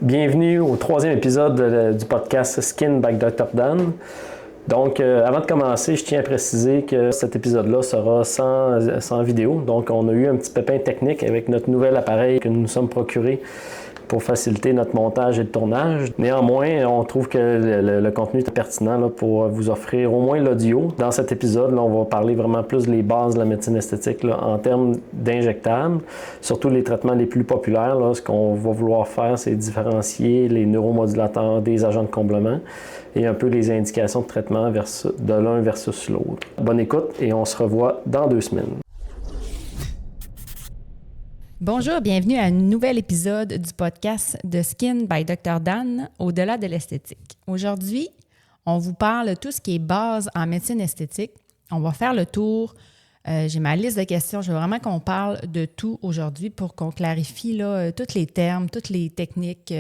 Bienvenue au troisième épisode du podcast Skin by Dr. Dan. Donc, avant de commencer, je tiens à préciser que cet épisode-là sera sans vidéo. Donc, on a eu un petit pépin technique avec notre nouvel appareil que nous nous sommes procuré pour faciliter notre montage et le tournage. Néanmoins, on trouve que le contenu est pertinent là, pour vous offrir au moins l'audio. Dans cet épisode, là, on va parler vraiment plus des bases de la médecine esthétique là, en termes d'injectables, surtout les traitements les plus populaires. Là, ce qu'on va vouloir faire, c'est différencier les neuromodulateurs des agents de comblement et un peu les indications de traitement de l'un versus l'autre. Bonne écoute et on se revoit dans 2 semaines. Bonjour, bienvenue à un nouvel épisode du podcast de Skin by Dr. Dan, au-delà de l'esthétique. Aujourd'hui, on vous parle de tout ce qui est base en médecine esthétique. On va faire le tour. J'ai ma liste de questions. Je veux vraiment qu'on parle de tout aujourd'hui pour qu'on clarifie là, tous les termes, toutes les techniques,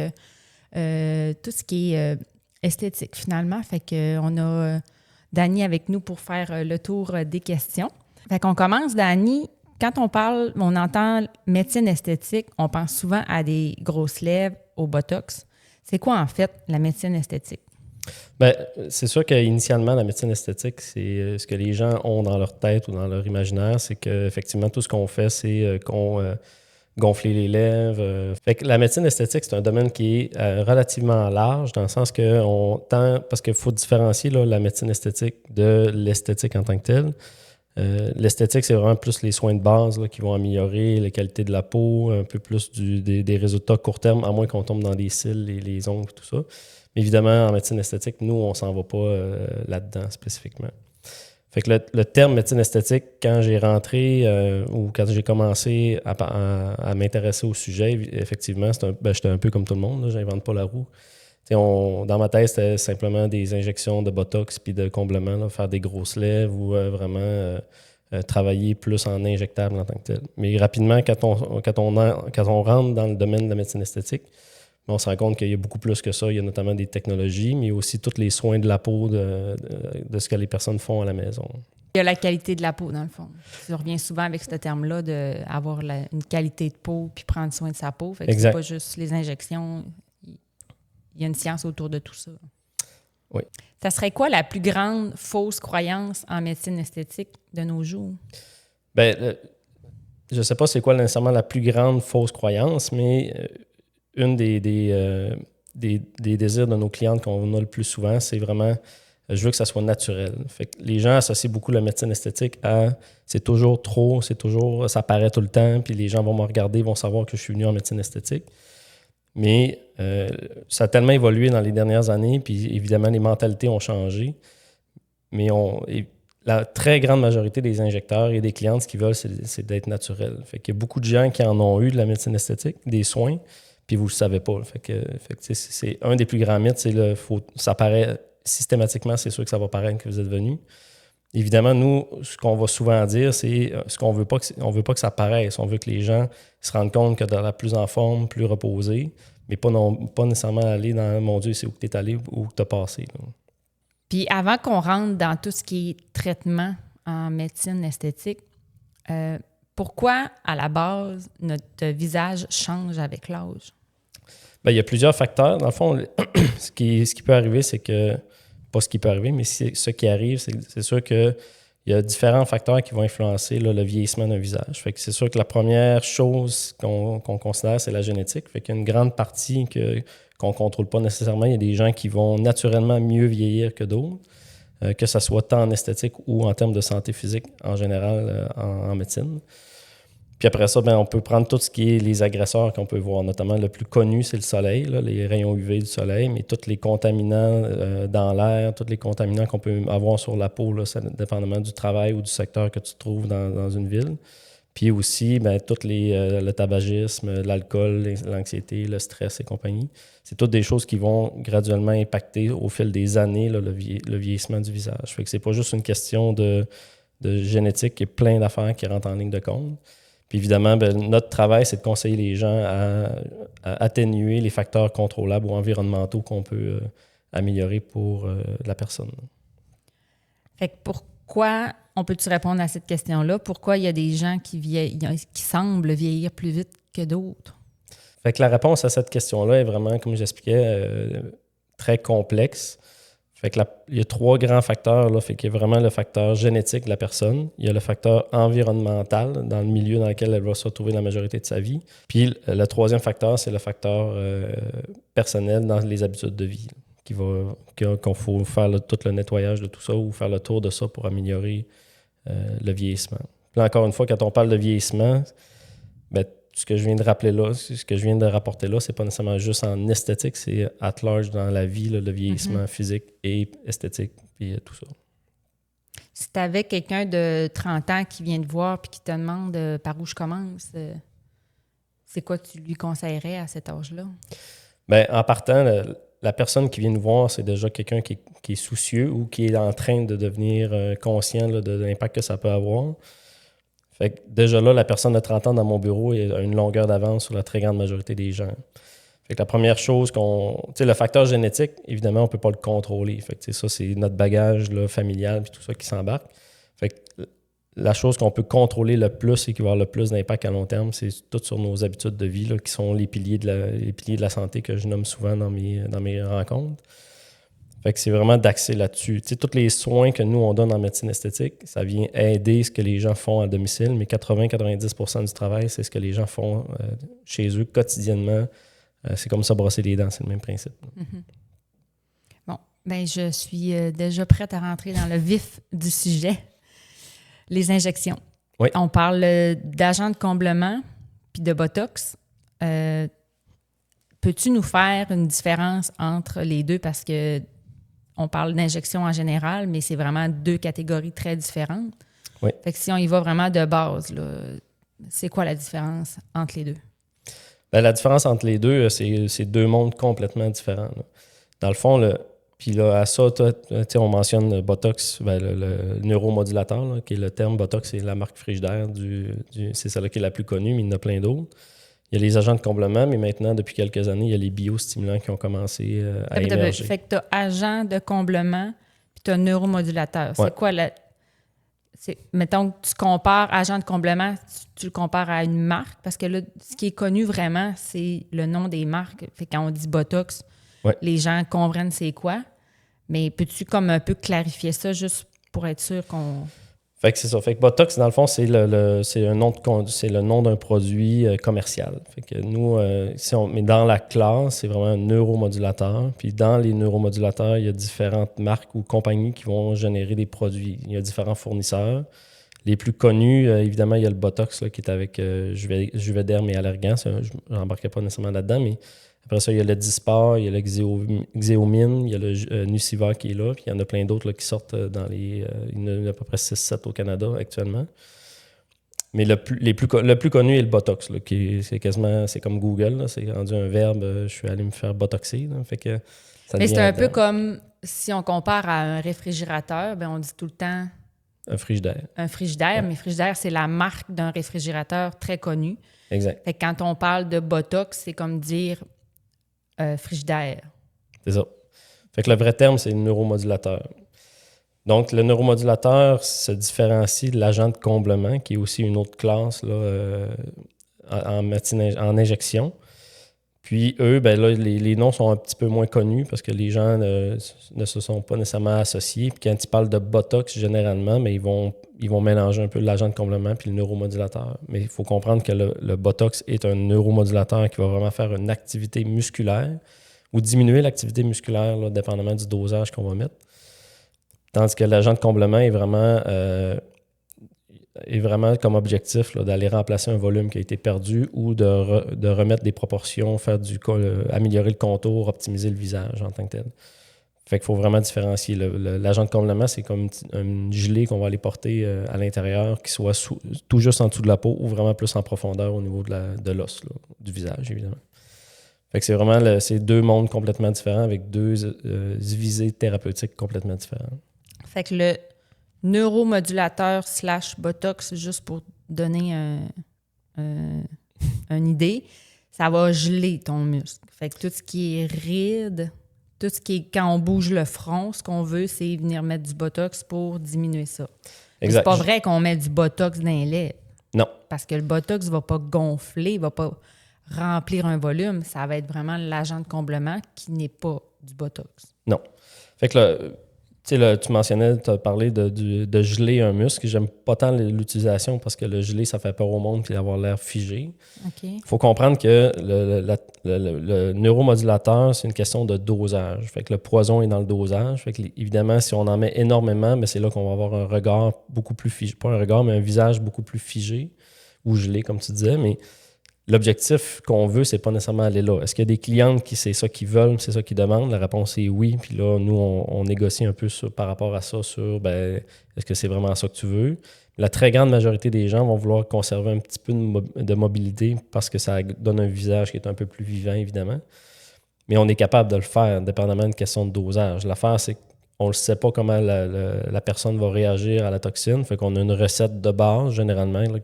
tout ce qui est esthétique finalement. Fait qu'on a Dani avec nous pour faire le tour des questions. Fait qu'on commence, Dani. Quand on entend médecine esthétique, on pense souvent à des grosses lèvres, au botox. C'est quoi, en fait, la médecine esthétique? Bien, c'est sûr qu'initialement, la médecine esthétique, c'est ce que les gens ont dans leur tête ou dans leur imaginaire, c'est qu'effectivement, tout ce qu'on fait, c'est gonfler les lèvres. Fait que la médecine esthétique, c'est un domaine qui est relativement large, dans le sens parce qu'il faut différencier là, la médecine esthétique de l'esthétique en tant que telle. L'esthétique, c'est vraiment plus les soins de base là, qui vont améliorer la qualité de la peau, un peu plus des résultats court terme, à moins qu'on tombe dans les cils, les ongles, tout ça. Mais évidemment, en médecine esthétique, nous, on s'en va pas là-dedans spécifiquement. Fait que le terme médecine esthétique, quand j'ai rentré ou quand j'ai commencé à m'intéresser au sujet, effectivement, j'étais un peu comme tout le monde, là, j'invente pas la roue. Dans ma tête, c'était simplement des injections de botox puis de comblement, là, faire des grosses lèvres ou vraiment travailler plus en injectable en tant que tel. Mais rapidement, quand on rentre dans le domaine de la médecine esthétique, on se rend compte qu'il y a beaucoup plus que ça. Il y a notamment des technologies, mais aussi tous les soins de la peau de ce que les personnes font à la maison. Il y a la qualité de la peau, dans le fond. Tu reviens souvent avec ce terme-là d'avoir une qualité de peau puis prendre soin de sa peau. Fait que c'est pas juste les injections. Il y a une science autour de tout ça. Oui. Ça serait quoi la plus grande fausse croyance en médecine esthétique de nos jours? Bien, je ne sais pas c'est quoi nécessairement la plus grande fausse croyance, mais une des désirs de nos clientes qu'on a le plus souvent, c'est vraiment je veux que ça soit naturel. Fait que les gens associent beaucoup la médecine esthétique à c'est toujours trop, ça paraît tout le temps, puis les gens vont me regarder, vont savoir que je suis venu en médecine esthétique. Mais ça a tellement évolué dans les dernières années, puis évidemment, les mentalités ont changé. Mais la très grande majorité des injecteurs et des clientes, ce qu'ils veulent, c'est d'être naturel. Fait qu'il y a beaucoup de gens qui en ont eu de la médecine esthétique, des soins, puis vous ne le savez pas. Fait que c'est un des plus grands mythes, ça paraît systématiquement, c'est sûr que ça va paraître que vous êtes venu. Évidemment, nous, ce qu'on va souvent dire, c'est ce qu'on veut pas que ça paraisse. On veut que les gens se rendent compte que tu es plus en forme, plus reposé, mais pas nécessairement aller dans « mon Dieu, c'est où que tu es allé ou que tu as passé ». Puis avant qu'on rentre dans tout ce qui est traitement en médecine esthétique, pourquoi, à la base, notre visage change avec l'âge? Bien, il y a plusieurs facteurs. Dans le fond, ce qui peut arriver, c'est que pas ce qui peut arriver, mais ce qui arrive, c'est sûr qu'il y a différents facteurs qui vont influencer là, le vieillissement d'un visage. Fait que c'est sûr que la première chose qu'on considère, c'est la génétique. Fait qu'il y a une grande partie qu'on ne contrôle pas nécessairement. Il y a des gens qui vont naturellement mieux vieillir que d'autres, que ce soit tant en esthétique ou en termes de santé physique en général en médecine. Puis après ça, on peut prendre tout ce qui est les agresseurs qu'on peut voir. Notamment, le plus connu, c'est le soleil, là, les rayons UV du soleil, mais tous les contaminants dans l'air, tous les contaminants qu'on peut avoir sur la peau, là, ça, dépendamment du travail ou du secteur que tu trouves dans une ville. Puis aussi, le tabagisme, l'alcool, l'anxiété, le stress et compagnie. C'est toutes des choses qui vont graduellement impacter au fil des années là, le vieillissement du visage. Fait que c'est pas juste une question de génétique, il y a plein d'affaires qui rentrent en ligne de compte. Puis évidemment, notre travail, c'est de conseiller les gens à atténuer les facteurs contrôlables ou environnementaux qu'on peut améliorer pour la personne. Fait que pourquoi, on peut-tu répondre à cette question-là, pourquoi il y a des gens qui semblent vieillir plus vite que d'autres? Fait que la réponse à cette question-là est vraiment, comme j'expliquais, très complexe. Fait que il y a 3 grands facteurs, là. Fait qu'il y a vraiment le facteur génétique de la personne, il y a le facteur environnemental dans le milieu dans lequel elle va se retrouver la majorité de sa vie. Puis le 3e facteur, c'est le facteur personnel dans les habitudes de vie, qu'on faut faire tout le nettoyage de tout ça ou faire le tour de ça pour améliorer le vieillissement. Puis là, encore une fois, quand on parle de vieillissement, ben, ce que je viens de rappeler là, ce que je viens de rapporter là, c'est pas nécessairement juste en esthétique, c'est at large dans la vie, là, le vieillissement physique et esthétique, puis tout ça. Si tu avais quelqu'un de 30 ans qui vient te voir et qui te demande par où je commence, c'est quoi que tu lui conseillerais à cet âge-là? Bien, en partant, la personne qui vient nous voir, c'est déjà quelqu'un qui est soucieux ou qui est en train de devenir conscient là, de l'impact que ça peut avoir. Fait que déjà là, la personne de 30 ans dans mon bureau a une longueur d'avance sur la très grande majorité des gens. Fait que la première chose tu sais, le facteur génétique, évidemment, on ne peut pas le contrôler. Fait que ça, c'est notre bagage là, familial puis tout ça qui s'embarque. Fait que la chose qu'on peut contrôler le plus et qui va avoir le plus d'impact à long terme, c'est tout sur nos habitudes de vie, là, qui sont les piliers de la santé que je nomme souvent dans mes rencontres. Fait que c'est vraiment d'axer là-dessus. Tu sais, tous les soins que nous, on donne en médecine esthétique, ça vient aider ce que les gens font à domicile, mais 80-90% du travail, c'est ce que les gens font chez eux quotidiennement. C'est comme ça, brosser les dents, c'est le même principe. Mm-hmm. Bon, bien, je suis déjà prête à rentrer dans le vif du sujet. Les injections. Oui. On parle d'agents de comblement puis de Botox. Peux-tu nous faire une différence entre les deux? Parce que on parle d'injection en général, mais c'est vraiment 2 catégories très différentes. Oui. Fait que si on y va vraiment de base, là, c'est quoi la différence entre les deux? Bien, la différence entre les deux, c'est 2 mondes complètement différents, là. Dans le fond, puis là, à ça, on mentionne Botox, ben, le neuromodulateur, là, qui est le terme Botox, c'est la marque Frigidaire, c'est celle-là qui est la plus connue, mais il y en a plein d'autres. Il y a les agents de comblement, mais maintenant, depuis quelques années, il y a les biostimulants qui ont commencé à émerger. Fait que tu as agent de comblement puis tu as neuromodulateur. Ouais. C'est quoi mettons que tu compares agent de comblement, tu le compares à une marque, parce que là, ce qui est connu vraiment, c'est le nom des marques. Fait que quand on dit Botox, les gens comprennent c'est quoi. Mais peux-tu comme un peu clarifier ça juste pour être sûr qu'on... Fait que c'est ça. Fait que Botox, dans le fond, c'est le nom d'un produit commercial. Fait que nous, mais dans la classe, c'est vraiment un neuromodulateur. Puis dans les neuromodulateurs, il y a différentes marques ou compagnies qui vont générer des produits. Il y a différents fournisseurs. Les plus connus, évidemment, il y a le Botox là, qui est avec Juvederm et Allergan. Ça, je n'embarquerai pas nécessairement là-dedans, mais après ça, il y a le Dysport, il y a le Xeomine, il y a le Nuciva qui est là, puis il y en a plein d'autres là, qui sortent dans il y en a à peu près 6-7 au Canada actuellement. Mais le plus connu est le Botox, là, c'est comme Google, là, c'est rendu un verbe, je suis allé me faire botoxer. Là, fait que mais c'est un peu comme si on compare à un réfrigérateur, ben on dit tout le temps... Un frigidaire. Un frigidaire, mais frigidaire, c'est la marque d'un réfrigérateur très connu. Exact. Fait que quand on parle de Botox, c'est comme dire frigidaire. C'est ça. Fait que le vrai terme, c'est le neuromodulateur. Donc, le neuromodulateur se différencie de l'agent de comblement, qui est aussi une autre classe là, en injection. Puis eux, ben là, les noms sont un petit peu moins connus parce que les gens ne se sont pas nécessairement associés. Puis quand ils parlent de Botox, généralement, mais ils vont mélanger un peu l'agent de comblement puis le neuromodulateur. Mais il faut comprendre que le Botox est un neuromodulateur qui va vraiment faire une activité musculaire ou diminuer l'activité musculaire, là, dépendamment du dosage qu'on va mettre. Tandis que l'agent de comblement est vraiment comme objectif là, d'aller remplacer un volume qui a été perdu ou de remettre des proportions, améliorer le contour, optimiser le visage en tant que tel. Fait qu'il faut vraiment différencier. L'agent de comblement, c'est comme un gilet qu'on va aller porter à l'intérieur, qui soit tout juste en dessous de la peau ou vraiment plus en profondeur au niveau de l'os, là, du visage, évidemment. Fait que c'est vraiment c'est 2 mondes complètement différents avec 2 visées thérapeutiques complètement différentes. Fait que le neuromodulateur / Botox, juste pour donner une idée, ça va geler ton muscle. Fait que tout ce qui est ride, tout ce qui est quand on bouge le front, ce qu'on veut, c'est venir mettre du Botox pour diminuer ça. Exact. C'est pas vrai qu'on met du Botox dans les lèvres. Non. Parce que le Botox ne va pas gonfler, il va pas remplir un volume, ça va être vraiment l'agent de comblement qui n'est pas du Botox. Non. Fait que là, tu mentionnais, tu as parlé de geler un muscle. J'aime pas tant l'utilisation parce que le geler, ça fait peur au monde puis avoir l'air figé. OK. Il faut comprendre que le neuromodulateur, c'est une question de dosage. Fait que le poison est dans le dosage. Fait que, évidemment, si on en met énormément, mais c'est là qu'on va avoir un regard beaucoup plus figé. Pas un regard, mais un visage beaucoup plus figé ou gelé, comme tu disais. Mais l'objectif qu'on veut, c'est pas nécessairement aller là. Est-ce qu'il y a des clientes qui c'est ça qu'ils veulent, c'est ça qu'ils demandent? La réponse est oui. Puis là, nous, on négocie un peu par rapport à ça sur est-ce que c'est vraiment ça que tu veux? La très grande majorité des gens vont vouloir conserver un petit peu de mobilité parce que ça donne un visage qui est un peu plus vivant, évidemment. Mais on est capable de le faire, dépendamment d'une question de dosage. L'affaire, c'est qu'on ne sait pas comment la personne va réagir à la toxine. Fait qu'on a une recette de base, généralement, là,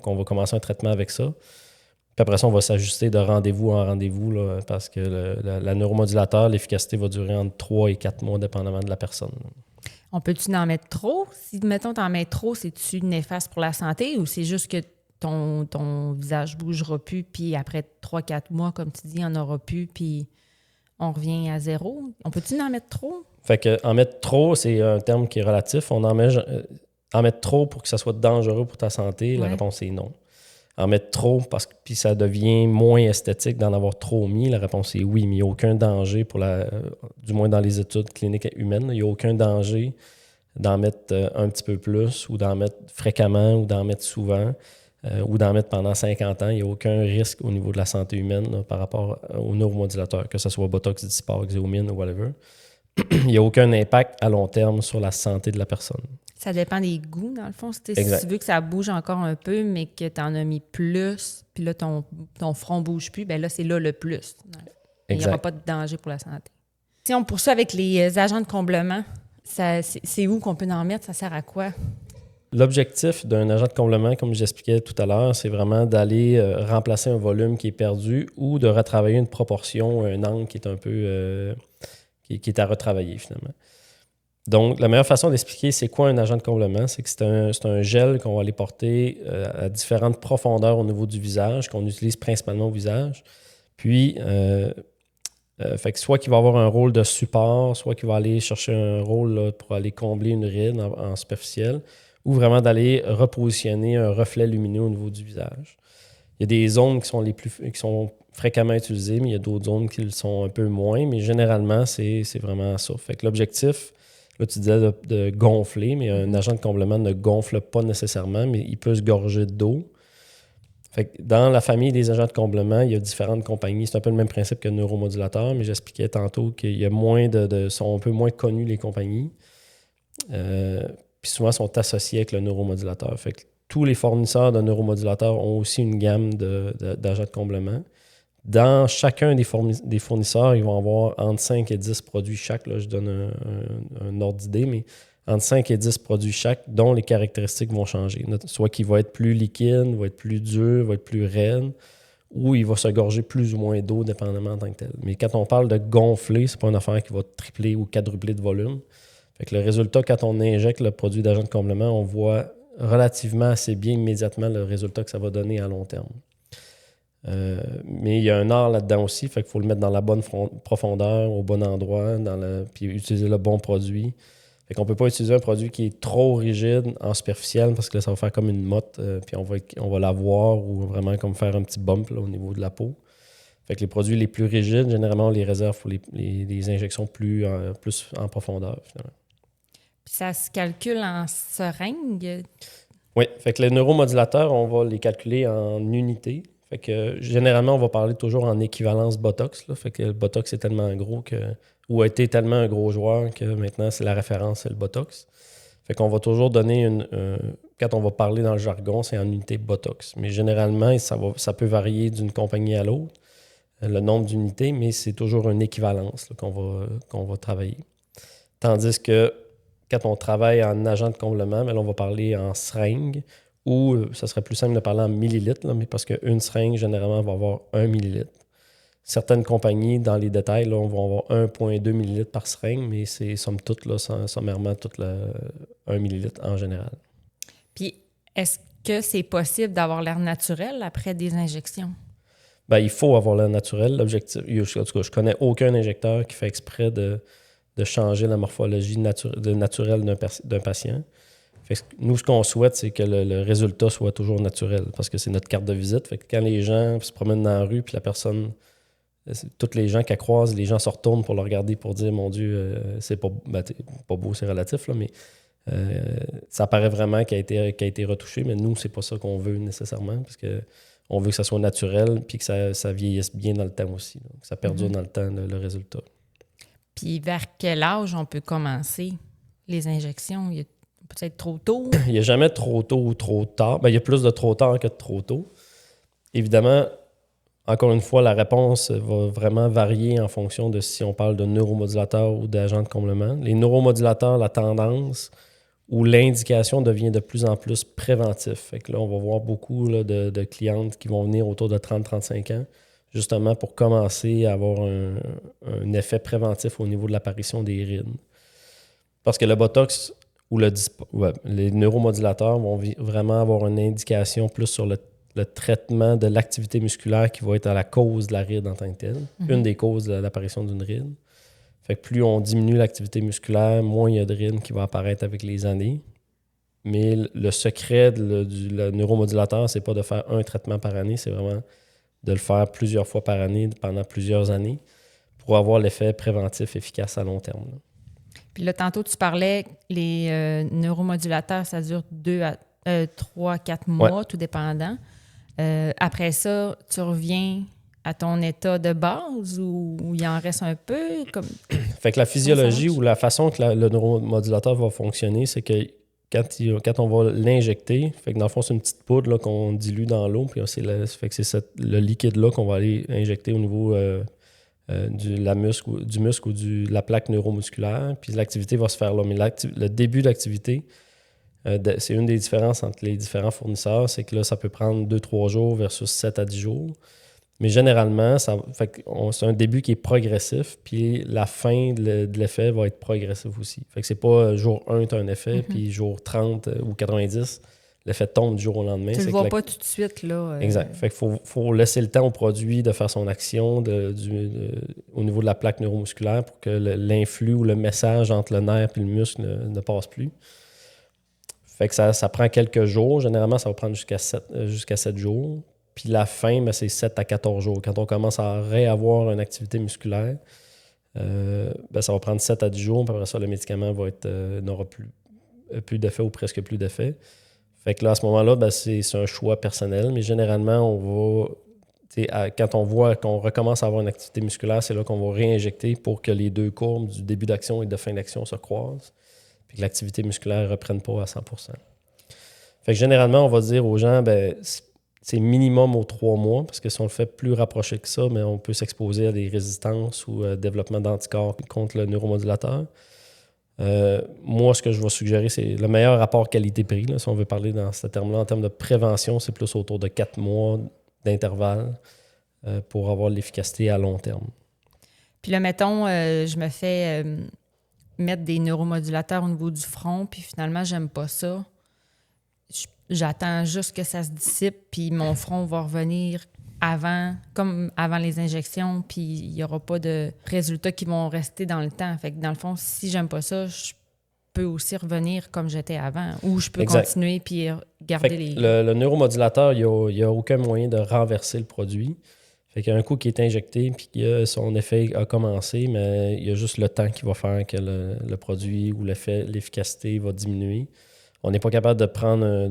qu'on va commencer un traitement avec ça. Puis après ça, on va s'ajuster de rendez-vous en rendez-vous là, parce que la neuromodulateur, l'efficacité va durer entre 3 et 4 mois, dépendamment de la personne. On peut-tu en mettre trop? Si, mettons, t'en mets trop, c'est-tu néfaste pour la santé ou c'est juste que ton visage bougera plus, puis après 3-4 mois, comme tu dis, il n'y en aura plus, puis on revient à zéro? On peut-tu en mettre trop? Fait que en mettre trop, c'est un terme qui est relatif. En mettre trop pour que ça soit dangereux pour ta santé, la réponse est non. En mettre trop, puis ça devient moins esthétique d'en avoir trop mis, la réponse est oui, mais il n'y a aucun danger du moins dans les études cliniques humaines, il n'y a aucun danger d'en mettre un petit peu plus ou d'en mettre fréquemment ou d'en mettre souvent ou d'en mettre pendant 50 ans. Il n'y a aucun risque au niveau de la santé humaine là, par rapport aux neuromodulateurs, que ce soit Botox, Dysport, Xéomine ou whatever. Il n'y a aucun impact à long terme sur la santé de la personne. Ça dépend des goûts, dans le fond. Si tu veux que ça bouge encore un peu, mais que tu en as mis plus, puis là, ton front ne bouge plus, bien là, c'est là le plus. Il n'y aura pas de danger pour la santé. Si on poursuit avec les agents de comblement, c'est où qu'on peut en mettre? Ça sert à quoi? L'objectif d'un agent de comblement, comme j'expliquais tout à l'heure, c'est vraiment d'aller remplacer un volume qui est perdu ou de retravailler une proportion, un angle qui est un peu qui est à retravailler finalement. Donc, la meilleure façon d'expliquer c'est quoi un agent de comblement, c'est que c'est un gel qu'on va aller porter à différentes profondeurs au niveau du visage, qu'on utilise principalement au visage. Puis, fait que soit qu'il va avoir un rôle de support, soit qu'il va aller chercher un rôle là, pour aller combler une ride en superficielle, ou vraiment d'aller repositionner un reflet lumineux au niveau du visage. Il y a des zones qui sont fréquemment utilisées, mais il y a d'autres zones qui le sont un peu moins, mais généralement, c'est vraiment ça. Fait que l'objectif, là, tu disais de gonfler, mais un agent de comblement ne gonfle pas nécessairement, mais il peut se gorger d'eau. Fait que dans la famille des agents de comblement, il y a différentes compagnies. C'est un peu le même principe que le neuromodulateur, mais j'expliquais tantôt qu'il y a sont un peu moins connus les compagnies. Puis souvent, sont associés avec le neuromodulateur. Fait que tous les fournisseurs de neuromodulateurs ont aussi une gamme d'agents de comblement. Dans chacun des fournisseurs, ils vont avoir entre 5 et 10 produits chaque. Là, je donne un ordre d'idée, mais entre 5 et 10 produits chaque, dont les caractéristiques vont changer. Soit qu'il va être plus liquide, va être plus dur, va être plus raide, ou il va se gorger plus ou moins d'eau, dépendamment en tant que tel. Mais quand on parle de gonfler, c'est pas une affaire qui va tripler ou quadrupler de volume. Fait que le résultat, quand on injecte le produit d'agent de comblement, on voit relativement assez bien immédiatement le résultat que ça va donner à long terme. Mais il y a un art là-dedans aussi, fait qu'il faut le mettre dans la bonne profondeur, au bon endroit, puis utiliser le bon produit. Fait qu'on ne peut pas utiliser un produit qui est trop rigide en superficiel parce que là, ça va faire comme une motte, puis on va la voir ou vraiment comme faire un petit bump là, au niveau de la peau. Fait que les produits les plus rigides, généralement, on les réserve pour les injections plus en profondeur, finalement. Puis ça se calcule en seringue? Oui, fait que les neuromodulateurs, on va les calculer en unités. Fait que généralement, on va parler toujours en équivalence Botox. Là. Fait que le Botox est tellement gros ou a été tellement un gros joueur que maintenant, c'est la référence, c'est le Botox. Fait qu'on va toujours donner quand on va parler dans le jargon, c'est en unité Botox. Mais généralement, ça peut varier d'une compagnie à l'autre, le nombre d'unités, mais c'est toujours une équivalence là, qu'on va travailler. Tandis que quand on travaille en agent de comblement, on va parler en seringue, ou ça serait plus simple de parler en millilitres, là, mais parce qu'une seringue, généralement, va avoir 1 millilitre. Certaines compagnies, dans les détails, là, on va avoir 1,2 millilitres par seringue, mais c'est somme toute, là, sommairement, 1 millilitre en général. Puis, Est-ce que c'est possible d'avoir l'air naturel après des injections? Ben, il faut avoir l'air naturel. L'objectif, en tout cas, je connais aucun injecteur qui fait exprès de changer la morphologie naturelle d'un patient. Fait que nous, ce qu'on souhaite, c'est que le résultat soit toujours naturel, parce que c'est notre carte de visite. Fait que quand les gens se promènent dans la rue, puis la personne, tous les gens qu'elle croise, les gens se retournent pour le regarder, pour dire, mon Dieu, c'est pas beau, c'est relatif, là, mais ça paraît vraiment qu'elle a été retouchée, mais nous, c'est pas ça qu'on veut nécessairement, parce que on veut que ça soit naturel, puis que ça vieillisse bien dans le temps aussi, là, que ça perdure dans le temps, le résultat. Puis vers quel âge on peut commencer les injections? Il y a peut-être trop tôt? Il n'y a jamais trop tôt ou trop tard. Ben, il y a plus de trop tard que de trop tôt. Évidemment, encore une fois, la réponse va vraiment varier en fonction de si on parle de neuromodulateurs ou d'agents de comblement. Les neuromodulateurs, la tendance ou l'indication devient de plus en plus préventif. Fait que là, on va voir beaucoup là, de clientes qui vont venir autour de 30-35 ans, justement pour commencer à avoir un effet préventif au niveau de l'apparition des rides. Parce que le Botox ou les neuromodulateurs vont vraiment avoir une indication plus sur le traitement de l'activité musculaire qui va être à la cause de la ride en tant que telle, une des causes de l'apparition d'une ride. Fait que plus on diminue l'activité musculaire, moins il y a de rides qui vont apparaître avec les années. Mais le secret du neuromodulateur, c'est pas de faire un traitement par année, c'est vraiment de le faire plusieurs fois par année pendant plusieurs années pour avoir l'effet préventif efficace à long terme. Là. Puis là, tantôt, tu parlais, les neuromodulateurs, ça dure 3 à 4 mois, tout dépendant. Après ça, tu reviens à ton état de base ou il en reste un peu? Fait que la physiologie ou la façon que le neuromodulateur va fonctionner, c'est que quand on va l'injecter, fait que dans le fond, c'est une petite poudre là, qu'on dilue dans l'eau, puis c'est le liquide-là qu'on va aller injecter au niveau du muscle ou de la plaque neuromusculaire, puis l'activité va se faire là. Mais le début de l'activité, c'est une des différences entre les différents fournisseurs, c'est que là, ça peut prendre 2-3 jours versus 7 à 10 jours. Mais généralement, c'est un début qui est progressif, puis la fin de l'effet va être progressif aussi. Fait que c'est pas jour 1, tu as un effet, puis jour 30 ou 90, l'effet tombe du jour au lendemain. Tu le vois pas tout de suite, là. Exact. Fait qu'il faut laisser le temps au produit de faire son action au niveau de la plaque neuromusculaire pour que l'influx ou le message entre le nerf et le muscle ne passe plus. Fait que ça prend quelques jours. Généralement, ça va prendre jusqu'à 7 jours. Puis la fin, ben, c'est 7 à 14 jours. Quand on commence à réavoir une activité musculaire, ben, ça va prendre 7 à 10 jours. Puis après ça, le médicament n'aura plus d'effet ou presque plus d'effet. Fait que là, à ce moment-là, ben, c'est un choix personnel. Mais généralement, quand on voit qu'on recommence à avoir une activité musculaire, c'est là qu'on va réinjecter pour que les deux courbes du début d'action et de fin d'action se croisent. Puis que l'activité musculaire ne reprenne pas à 100%. Fait que généralement, on va dire aux gens, ben, c'est minimum aux 3 mois, parce que si on le fait plus rapproché que ça, mais on peut s'exposer à des résistances ou développement d'anticorps contre le neuromodulateur. Moi, ce que je vais suggérer, c'est le meilleur rapport qualité-prix. Là, si on veut parler dans ce terme-là, en termes de prévention, c'est plus autour de 4 mois d'intervalle pour avoir l'efficacité à long terme. Puis là, mettons, je me fais mettre des neuromodulateurs au niveau du front, puis finalement, j'aime pas ça. J'attends juste que ça se dissipe, puis mon front va revenir comme avant les injections, puis il n'y aura pas de résultats qui vont rester dans le temps. Fait que dans le fond, si j'aime pas ça, je peux aussi revenir comme j'étais avant, ou je peux continuer puis garder les... Le neuromodulateur, il n'y a aucun moyen de renverser le produit. Fait qu'il y a un coup qui est injecté, puis son effet a commencé, mais il y a juste le temps qui va faire que le produit ou l'efficacité va diminuer. On n'est pas capable de prendre,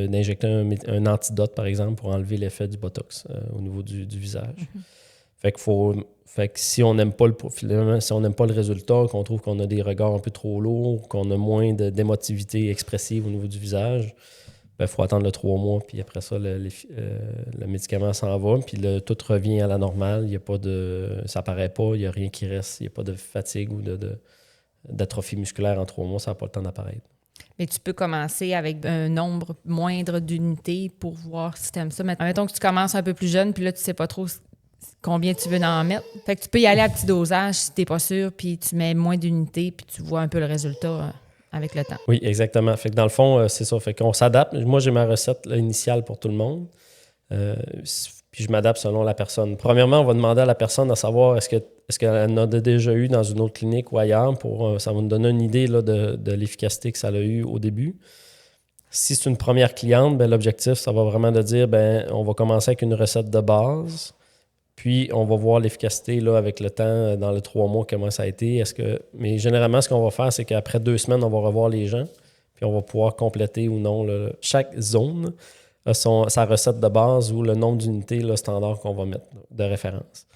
d'injecter un antidote, par exemple, pour enlever l'effet du Botox au niveau du visage. Mm-hmm. Fait que si on n'aime pas le résultat, qu'on trouve qu'on a des regards un peu trop lourds, qu'on a moins d'émotivité expressive au niveau du visage, il faut attendre le 3 mois, puis après ça, le médicament s'en va, puis tout revient à la normale. Il y a pas ça paraît pas, il n'y a rien qui reste, il n'y a pas de fatigue ou d'atrophie musculaire en 3 mois, ça n'a pas le temps d'apparaître. Mais tu peux commencer avec un nombre moindre d'unités pour voir si tu aimes ça. Mettons que tu commences un peu plus jeune, puis là, tu sais pas trop combien tu veux en mettre. Fait que tu peux y aller à petit dosage si tu n'es pas sûr, puis tu mets moins d'unités, puis tu vois un peu le résultat avec le temps. Oui, exactement. Fait que dans le fond, c'est ça. Fait qu'on s'adapte. Moi, j'ai ma recette là, initiale pour tout le monde. Puis je m'adapte selon la personne. Premièrement, on va demander à la personne de savoir est-ce qu'elle en a déjà eu dans une autre clinique ou ailleurs. Ça va nous donner une idée là, de l'efficacité que ça a eu au début. Si c'est une première cliente, ben, l'objectif, ça va vraiment de dire on va commencer avec une recette de base. Puis, on va voir l'efficacité là, avec le temps, dans les 3 mois, comment ça a été. Mais généralement, ce qu'on va faire, c'est qu'après 2 semaines, on va revoir les gens. Puis, on va pouvoir compléter ou non. Là, chaque zone a sa recette de base ou le nombre d'unités là, standard qu'on va mettre de référence.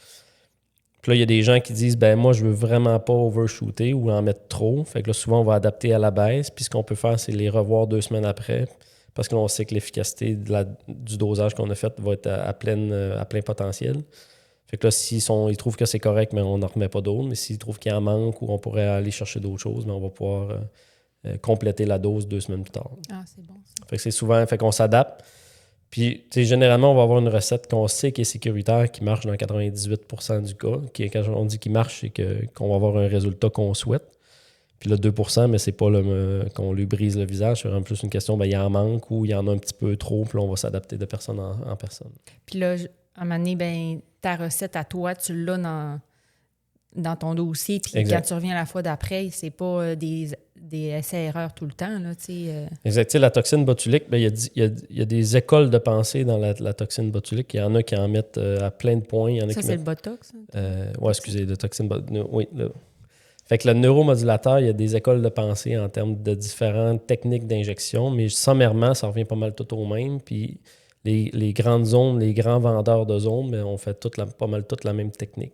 Puis là, il y a des gens qui disent moi, je veux vraiment pas overshooter ou en mettre trop. Fait que là, souvent, on va adapter à la baisse. Puis, ce qu'on peut faire, c'est les revoir 2 semaines après. Parce que là, on sait que l'efficacité du dosage qu'on a fait va être à plein potentiel. Fait que là, s'ils trouvent que c'est correct, mais on n'en remet pas d'autres. Mais s'ils trouvent qu'il en manque ou on pourrait aller chercher d'autres choses, mais on va pouvoir compléter la dose 2 semaines plus tard. Ah, c'est bon ça. Fait que c'est souvent, fait qu'on s'adapte. Puis, généralement, on va avoir une recette qu'on sait qui est sécuritaire, qui marche dans 98% du cas. Quand on dit qu'il marche, c'est qu'on va avoir un résultat qu'on souhaite. Puis là, 2%, mais c'est pas qu'on lui brise le visage. C'est vraiment plus une question, il en manque ou il y en a un petit peu trop. Puis là, on va s'adapter de personne en personne. Puis là, à un moment donné, ta recette à toi, tu l'as dans ton dossier. Puis quand tu reviens la fois d'après, c'est pas des essais-erreurs tout le temps. Là, Exact. La toxine botulique, il y a des écoles de pensée dans la toxine botulique. Il y en a qui en mettent à plein de points. Il y en a ça, qui c'est mettent... le Botox? Oui, excusez, de toxine botulique. Oui, là. Fait que le neuromodulateur, il y a des écoles de pensée en termes de différentes techniques d'injection, mais sommairement, ça revient pas mal tout au même. Puis les grandes zones, les grands vendeurs de zones, mais on fait pas mal toute la même technique.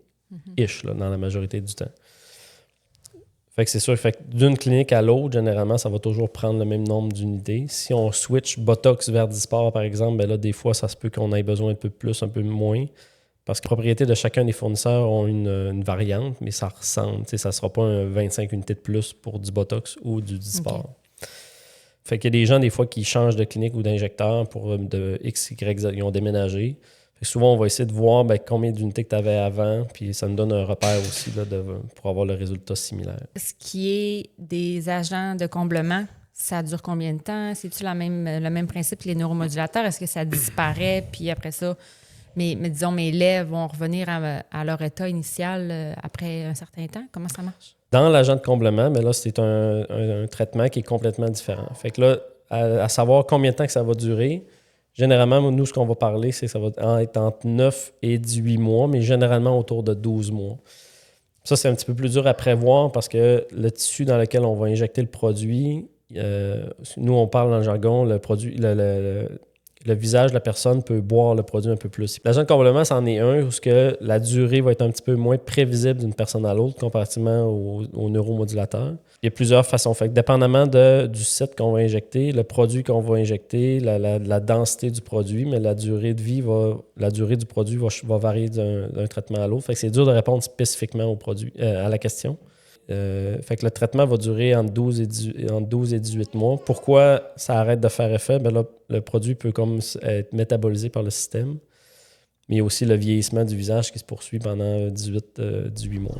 Ish, là, dans la majorité du temps. Fait que c'est sûr, fait que d'une clinique à l'autre, généralement, ça va toujours prendre le même nombre d'unités. Si on switch Botox vers Dysport, par exemple, là, des fois, ça se peut qu'on ait besoin un peu plus, un peu moins. Parce que les propriétés de chacun des fournisseurs ont une variante, mais ça ressemble. Ça ne sera pas un 25 unités de plus pour du Botox ou du Dysport. Okay. Fait qu'il y a des gens, des fois, qui changent de clinique ou d'injecteur pour de X, Y, Z, ils ont déménagé. Fait que souvent, on va essayer de voir combien d'unités que tu avais avant, puis ça nous donne un repère aussi là, pour avoir le résultat similaire. Ce qui est des agents de comblement, ça dure combien de temps? C'est-tu le même principe que les neuromodulateurs? Est-ce que ça disparaît, puis après ça... Mais disons, mes laits vont revenir à leur état initial après un certain temps. Comment ça marche? Dans l'agent de comblement, mais là, c'est un traitement qui est complètement différent. Fait que là, à savoir combien de temps que ça va durer, généralement, nous, ce qu'on va parler, c'est que ça va être entre 9 et 18 mois, mais généralement autour de 12 mois. Ça, c'est un petit peu plus dur à prévoir parce que le tissu dans lequel on va injecter le produit, nous, on parle dans le jargon, le produit... Le visage de la personne peut boire le produit un peu plus. L'agent de comblement, c'en est un où la durée va être un petit peu moins prévisible d'une personne à l'autre comparativement au neuromodulateur. Il y a plusieurs façons. Fait que dépendamment du site qu'on va injecter, le produit qu'on va injecter, la densité du produit, mais la durée du produit va varier d'un traitement à l'autre. Fait que c'est dur de répondre spécifiquement à la question. Fait que le traitement va durer entre 12 et 18 mois. Pourquoi ça arrête de faire effet? Là, le produit peut comme être métabolisé par le système, mais il y a aussi le vieillissement du visage qui se poursuit pendant 18 mois.